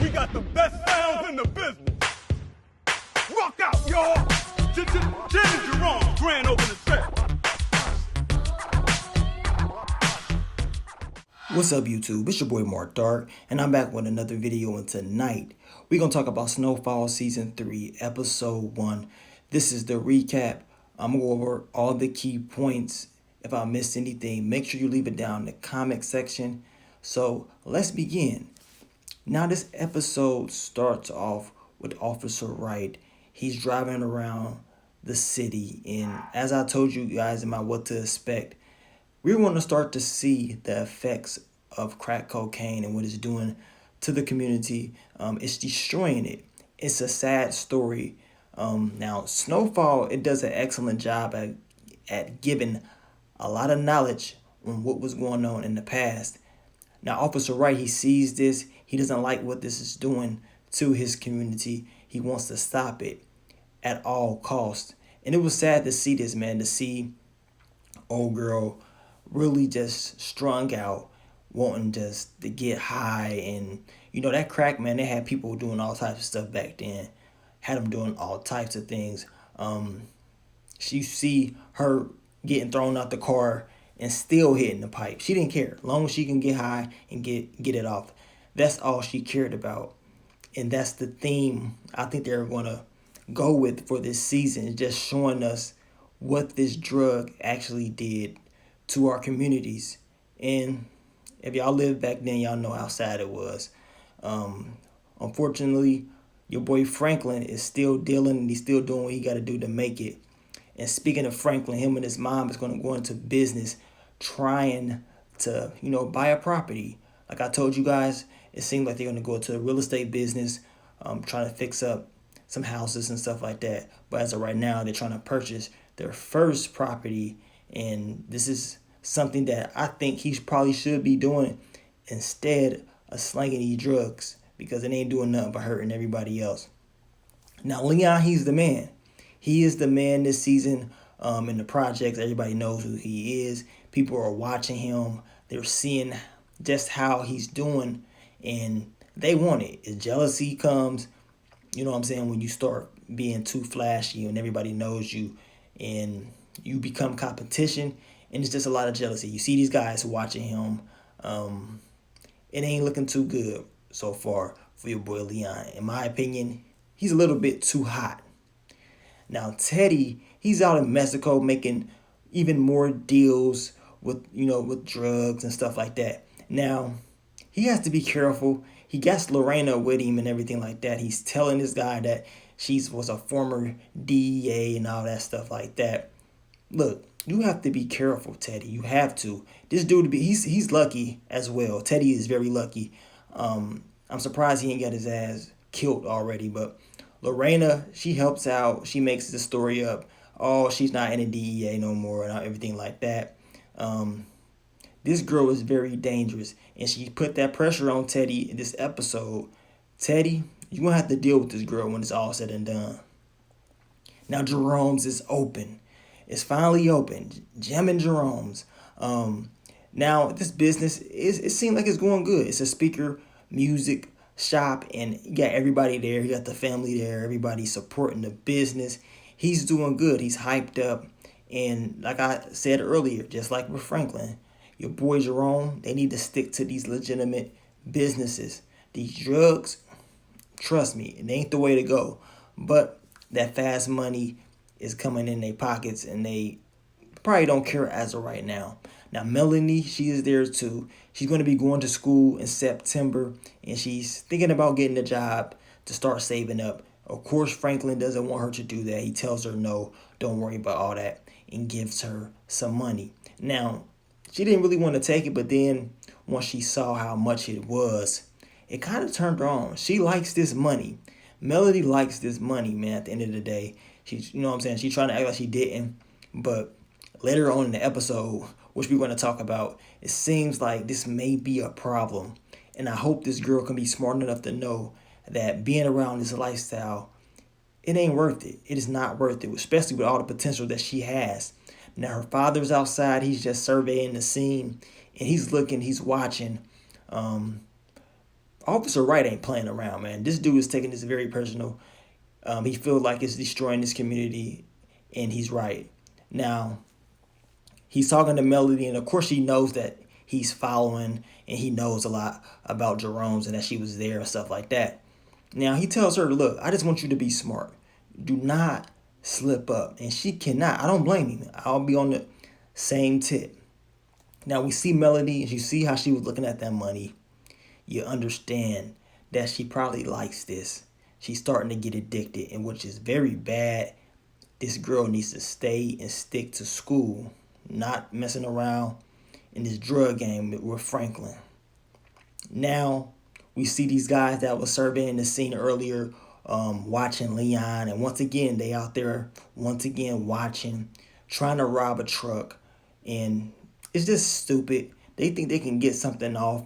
We got the best sounds in the business. Rock out, y'all. Jerome, grand opening track. What's up, YouTube? It's your boy Mark Dark, and I'm back with another video. And tonight we're gonna talk about Snowfall Season 3, Episode 1. This is the recap. I'm gonna go over all the key points. If I missed anything, make sure you leave it down in the comment section. So let's begin. Now this episode starts off with Officer Wright. He's driving around the city, and as I told you guys in my what to expect, we're going to start to see the effects of crack cocaine and what it's doing to the community. It's destroying it. It's a sad story. Now Snowfall, it does an excellent job at giving a lot of knowledge on what was going on in the past. Now Officer Wright, he sees this. He doesn't like what this is doing to his community. He wants to stop it at all costs. And it was sad to see this, man, to see old girl really just strung out, wanting just to get high. And you know, that crack, man, they had people doing all types of stuff back then. Had them doing all types of things. You see her getting thrown out the car and still hitting the pipe. She didn't care. As long as she can get high and get it off. That's all she cared about. And that's the theme I think they're going to go with for this season. Just showing us what this drug actually did to our communities. And if y'all lived back then, y'all know how sad it was. Unfortunately, your boy Franklin is still dealing, and he's still doing what he got to do to make it. And speaking of Franklin, him and his mom is going to go into business trying to, buy a property. Like I told you guys, it seems like they're going to go into the real estate business, trying to fix up some houses and stuff like that. But as of right now, they're trying to purchase their first property. And this is something that I think he probably should be doing instead of slanging these drugs, because it ain't doing nothing but hurting everybody else. Now, Leon, he's the man. He is the man this season in the projects. Everybody knows who he is. People are watching him. They're seeing just how he's doing, and they want it. As jealousy comes, you know what I'm saying, when you start being too flashy and everybody knows you and you become competition, and it's just a lot of jealousy. You see these guys watching him. It ain't looking too good so far for your boy Leon. In my opinion, he's a little bit too hot. Now Teddy, he's out in Mexico making even more deals with drugs and stuff like that. Now he has to be careful. He got Lorena with him and everything like that. He's telling this guy that she was a former DEA and all that stuff like that. Look, you have to be careful, Teddy. You have to. This dude, he's lucky as well. Teddy is very lucky. I'm surprised he ain't got his ass killed already, but Lorena, she helps out. She makes the story up. Oh, she's not in the DEA no more and everything like that. This girl is very dangerous, and she put that pressure on Teddy in this episode. Teddy, you're going to have to deal with this girl when it's all said and done. Now, Jerome's is open. It's finally open. Jim and Jerome's. Now, this business, it seems like it's going good. It's a speaker music shop, and you got everybody there. You got the family there. Everybody supporting the business. He's doing good. He's hyped up. And like I said earlier, just like with Franklin, your boy Jerome, they need to stick to these legitimate businesses. These drugs, trust me, it ain't the way to go. But that fast money is coming in their pockets, and they probably don't care as of right now. Now, Melanie, she is there too. She's going to be going to school in September, and she's thinking about getting a job to start saving up. Of course, Franklin doesn't want her to do that. He tells her, no, don't worry about all that, and gives her some money. Now, she didn't really want to take it, but then once she saw how much it was, it kind of turned her on. She likes this money. Melody likes this money, man, at the end of the day. She's, you know what I'm saying? She's trying to act like she didn't, but later on in the episode, which we're going to talk about, it seems like this may be a problem. And I hope this girl can be smart enough to know that being around this lifestyle, it ain't worth it. It is not worth it, especially with all the potential that she has. Now, her father's outside. He's just surveying the scene, and he's looking, he's watching. Officer Wright ain't playing around, man. This dude is taking this very personal. He feels like it's destroying this community, and he's right. Now, he's talking to Melody, and of course, he knows that he's following, and he knows a lot about Jerome's and that she was there and stuff like that. Now, he tells her, look, I just want you to be smart. Do not slip up. And she cannot. I don't blame him. I'll be on the same tip. Now, we see Melody, and you see how she was looking at that money. You understand that she probably likes this. She's starting to get addicted, and which is very bad. This girl needs to stay and stick to school, not messing around in this drug game with Franklin. Now, we see these guys that was surveying the scene earlier, watching Leon, and once again, they out there, once again, watching, trying to rob a truck, and it's just stupid. They think they can get something off.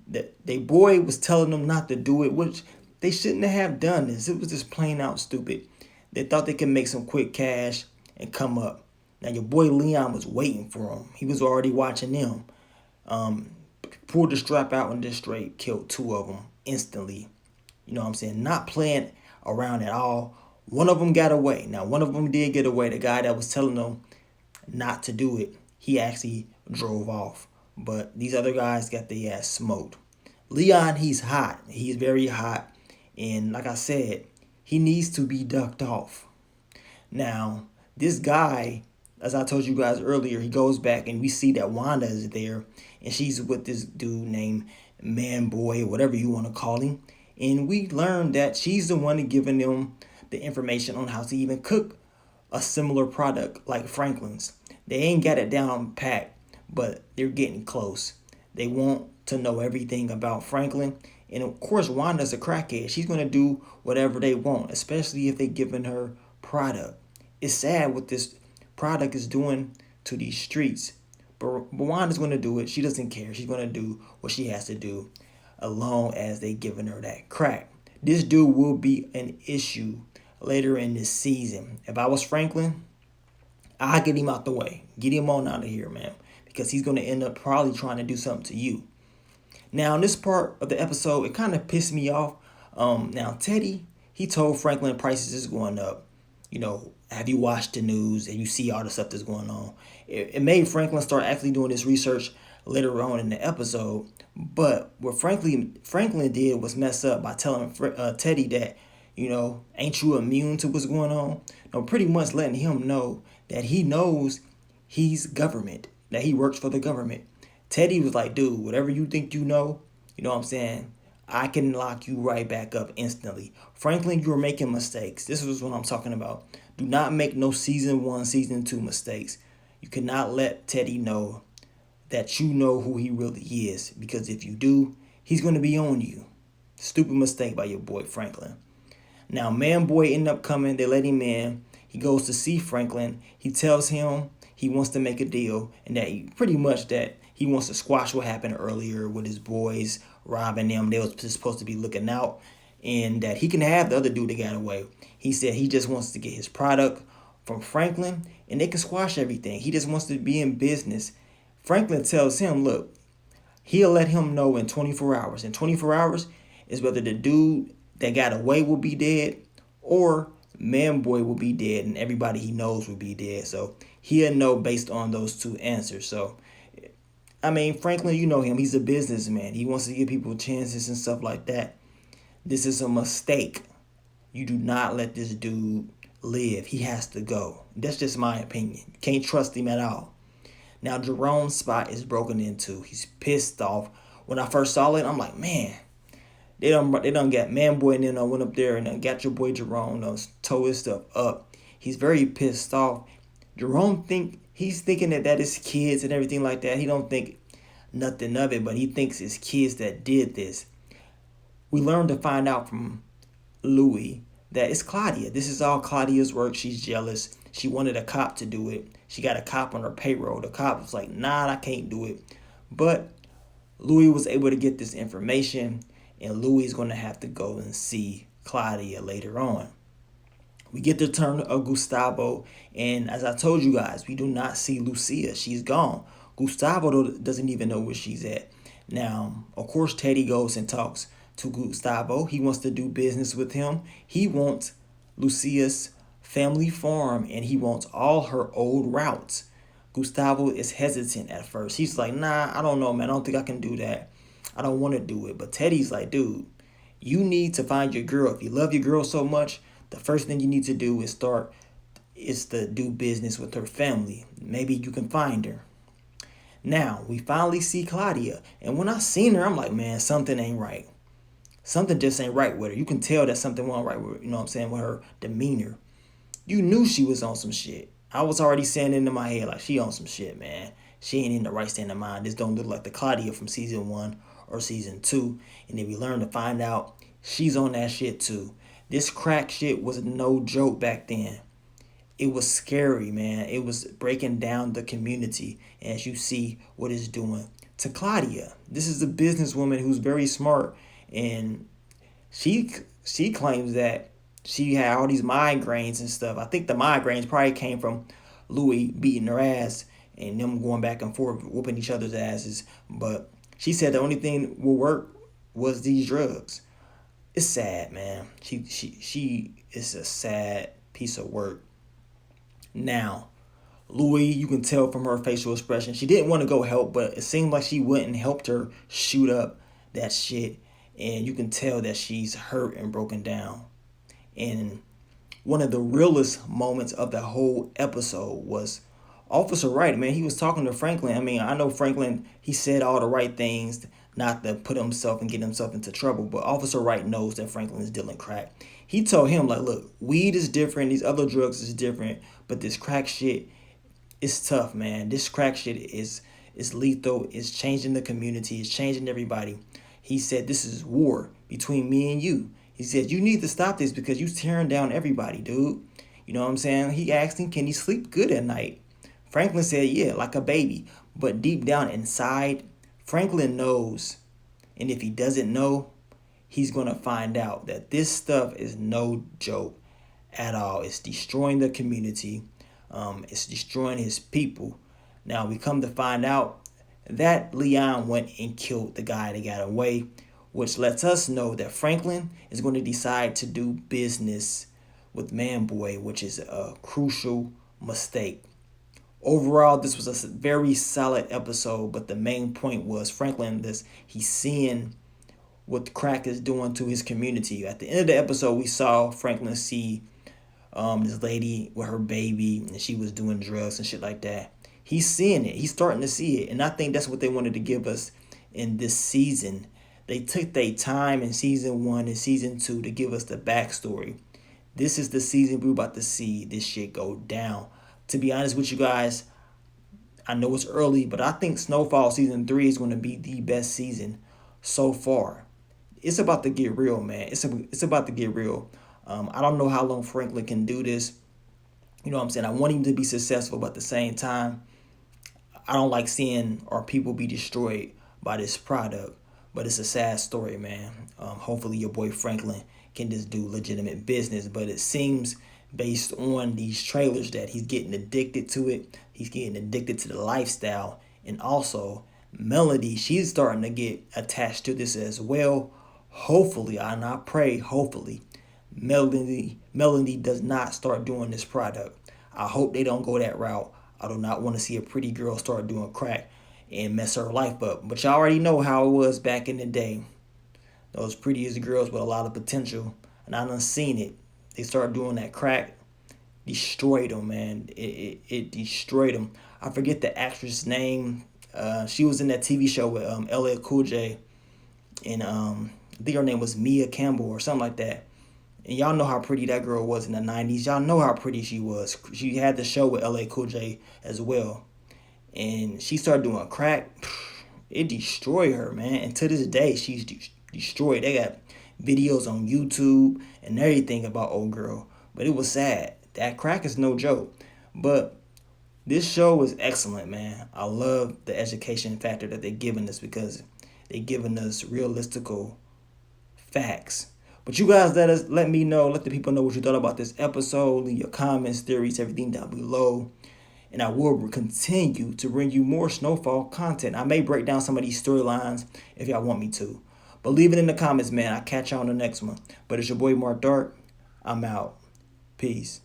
That they boy was telling them not to do it, which they shouldn't have done this. It was just plain out stupid. They thought they could make some quick cash and come up. Now your boy Leon was waiting for him. He was already watching them. Pulled the strap out and just straight killed two of them instantly. You know what I'm saying? Not playing around at all. One of them got away. Now one of them did get away. The guy that was telling them not to do it, he actually drove off. But these other guys got their ass smoked. Leon, he's hot. He's very hot. And like I said, he needs to be ducked off. Now, this guy, as I told you guys earlier, he goes back and we see that Wanda is there. And she's with this dude named Man Boy, whatever you want to call him. And we learned that she's the one giving them the information on how to even cook a similar product like Franklin's. They ain't got it down pat, but they're getting close. They want to know everything about Franklin. And of course, Wanda's a crackhead. She's going to do whatever they want, especially if they're giving her product. It's sad what this product is doing to these streets. But Wanda's going to do it. She doesn't care. She's going to do what she has to do as long as they giving her that crack. This dude will be an issue later in this season. If I was Franklin, I'll get him out the way. Get him on out of here, man. Because he's going to end up probably trying to do something to you. Now, in this part of the episode, it kind of pissed me off. Now, Teddy, he told Franklin prices is going up. You know, have you watched the news and you see all the stuff that's going on? It made Franklin start actually doing this research later on in the episode. But what Franklin did was mess up by telling Teddy that, you know, ain't you immune to what's going on? No, pretty much letting him know that he knows he's government, that he works for the government. Teddy was like, dude, whatever you think you know what I'm saying? I can lock you right back up instantly. Franklin, you're making mistakes. This is what I'm talking about. Do not make no season 1, season 2 mistakes. You cannot let Teddy know that you know who he really is. Because if you do, he's going to be on you. Stupid mistake by your boy Franklin. Now, Man Boy ended up coming. They let him in. He goes to see Franklin. He tells him he wants to make a deal. And that he wants to squash what happened earlier with his boys robbing them. They was supposed to be looking out. And that he can have the other dude that got away. He said he just wants to get his product from Franklin. And they can squash everything. He just wants to be in business. Franklin tells him, look, he'll let him know in 24 hours. In 24 hours is whether the dude that got away will be dead or Man Boy will be dead and everybody he knows will be dead. So he'll know based on those two answers. So, I mean, Franklin, you know him. He's a businessman. He wants to give people chances and stuff like that. This is a mistake. You do not let this dude live. He has to go. That's just my opinion. You can't trust him at all. Now, Jerome's spot is broken into. He's pissed off. When I first saw it, I'm like, man, they done got Man Boy and then went up there and got your boy Jerome, tore his stuff up. He's very pissed off. Jerome he's thinking that his kids and everything like that. He don't think nothing of it, but he thinks it's kids that did this. We learned to find out from Louis that it's Claudia. This is all Claudia's work. She's jealous. She wanted a cop to do it. She got a cop on her payroll. The cop was like, nah, I can't do it. But Louis was able to get this information, and Louis is going to have to go and see Claudia later on. We get the turn of Gustavo, and as I told you guys, we do not see Lucia. She's gone. Gustavo doesn't even know where she's at. Now, of course, Teddy goes and talks to Gustavo. He wants to do business with him. He wants Lucia's family farm and he wants all her old routes. Gustavo is hesitant at first. He's like, nah, I don't know, man. I don't think I can do that. I don't want to do it. But Teddy's like, dude, you need to find your girl. If you love your girl so much, the first thing you need to do is to do business with her family. Maybe you can find her. Now, we finally see Claudia. And when I seen her, I'm like, man, something ain't right. Something just ain't right with her. You can tell that something wasn't right with her, you know what I'm saying, with her demeanor. You knew she was on some shit. I was already saying it in my head, like, she on some shit, man. She ain't in the right state of mind. This don't look like the Claudia from season 1 or season 2. And then we learn to find out she's on that shit too. This crack shit was no joke back then. It was scary, man. It was breaking down the community as you see what it's doing to Claudia. This is a businesswoman who's very smart, and she claims that she had all these migraines and stuff. I think the migraines probably came from Louis beating her ass and them going back and forth, whooping each other's asses. But she said the only thing will work was these drugs. It's sad, man. She is a sad piece of work. Now, Louis, you can tell from her facial expression, she didn't want to go help, but it seemed like she went and helped her shoot up that shit. And you can tell that she's hurt and broken down. And one of the realest moments of the whole episode was Officer Wright, man. He was talking to Franklin. I mean, I know Franklin, he said all the right things not to put himself and get himself into trouble, but Officer Wright knows that Franklin is dealing crack. He told him, like, look, weed is different, these other drugs is different, but this crack shit is tough, man. This crack shit is lethal. It's changing the community. It's changing everybody. He said, this is war between me and you. He said, you need to stop this because you tearing down everybody, dude. You know what I'm saying? He asked him, can he sleep good at night? Franklin said, yeah, like a baby. But deep down inside, Franklin knows. And if he doesn't know, he's going to find out that this stuff is no joke at all. It's destroying the community. It's destroying his people. Now, we come to find out that Leon went and killed the guy that got away, which lets us know that Franklin is going to decide to do business with Manboy, which is a crucial mistake. Overall, this was a very solid episode, but the main point was Franklin, he's seeing what the crack is doing to his community. At the end of the episode, we saw Franklin see this lady with her baby, and she was doing drugs and shit like that. He's seeing it. He's starting to see it. And I think that's what they wanted to give us in this season. They took their time in season 1 and season 2 to give us the backstory. This is the season we're about to see this shit go down. To be honest with you guys, I know it's early, but I think Snowfall season 3 is going to be the best season so far. It's about to get real, man. It's about to get real. I don't know how long Franklin can do this. You know what I'm saying? I want him to be successful, but at the same time, I don't like seeing our people be destroyed by this product. But it's a sad story, man. Hopefully your boy Franklin can just do legitimate business. But it seems based on these trailers that he's getting addicted to it. He's getting addicted to the lifestyle. And also, Melody, she's starting to get attached to this as well. Hopefully, and I pray, hopefully, Melody does not start doing this product. I hope they don't go that route. I do not want to see a pretty girl start doing crack and mess her life up. But y'all already know how it was back in the day. Those prettiest girls with a lot of potential. And I done seen it. They started doing that crack. Destroyed them, man. It destroyed them. I forget the actress' name. She was in that TV show with LL Cool J. And I think her name was Mia Campbell or something like that. And y'all know how pretty that girl was in the 90s. Y'all know how pretty she was. She had the show with LL Cool J as well. And she started doing crack. It destroyed her, man. And to this day, she's destroyed. They got videos on YouTube and everything about old girl. But it was sad. That crack is no joke. But this show is excellent, man. I love the education factor that they're giving us because they're giving us realistical facts. But you guys let me know, let the people know what you thought about this episode. Leave your comments, theories, everything down below. And I will continue to bring you more Snowfall content. I may break down some of these storylines if y'all want me to. But leave it in the comments, man. I'll catch y'all on the next one. But it's your boy Mark Dark. I'm out. Peace.